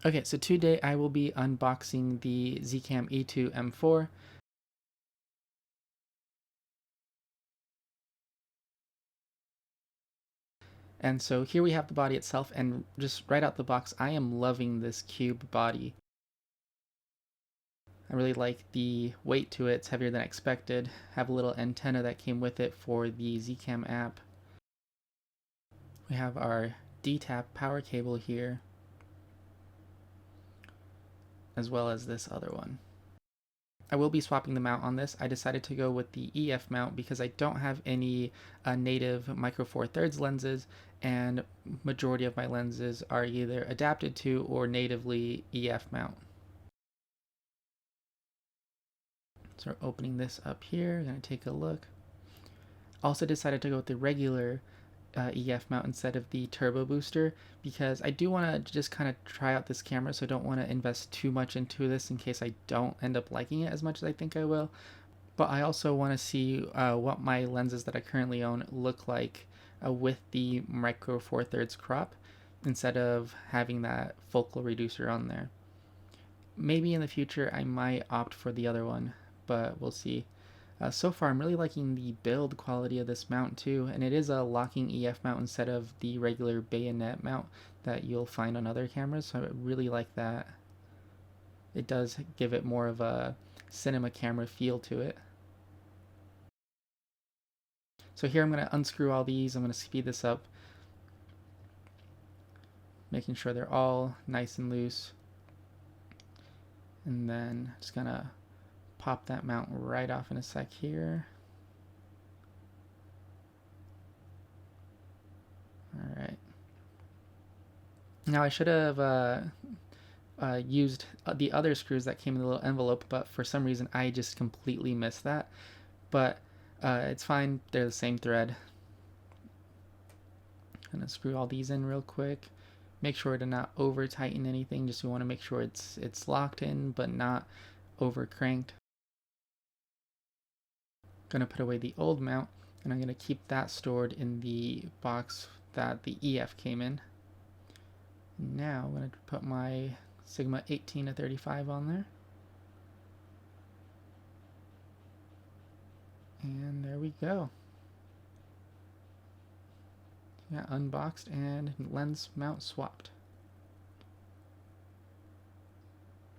Okay, so today I will be unboxing the Zcam E2-M4. And so here we have the body itself, and just right out the box, I am loving this cube body. I really like the weight to it. It's heavier than I expected. Have a little antenna that came with it for the Zcam app. We have our D-tap power cable here, as well as this other one. I will be swapping the mount on this. I decided to go with the EF mount because I don't have any native micro four thirds lenses, and majority of my lenses are either adapted to or natively EF mount. So we're opening this up here, gonna take a look. Also decided to go with the regular EF mount instead of the turbo booster because I do want to just kind of try out this camera, so I don't want to invest too much into this in case I don't end up liking it as much as I think I will. But I also want to see what my lenses that I currently own look like with the micro four thirds crop instead of having that focal reducer on there. Maybe in the future I might opt for the other one, but we'll see. So far, I'm really liking the build quality of this mount too, and it is a locking EF mount instead of the regular bayonet mount that you'll find on other cameras, so I really like that. It does give it more of a cinema camera feel to it. So here I'm going to unscrew all these. I'm going to speed this up, making sure they're all nice and loose. And then just going to pop that mount right off in a sec here. Alright. Now I should have used the other screws that came in the little envelope, but for some reason I just completely missed that. But it's fine, they're the same thread. I'm gonna screw all these in real quick. Make sure to not over tighten anything, just you want to make sure it's locked in but not over cranked. Gonna put away the old mount, and I'm gonna keep that stored in the box that the EF came in. Now I'm gonna put my Sigma 18 to 35 on there. And there we go. Yeah, unboxed and lens mount swapped.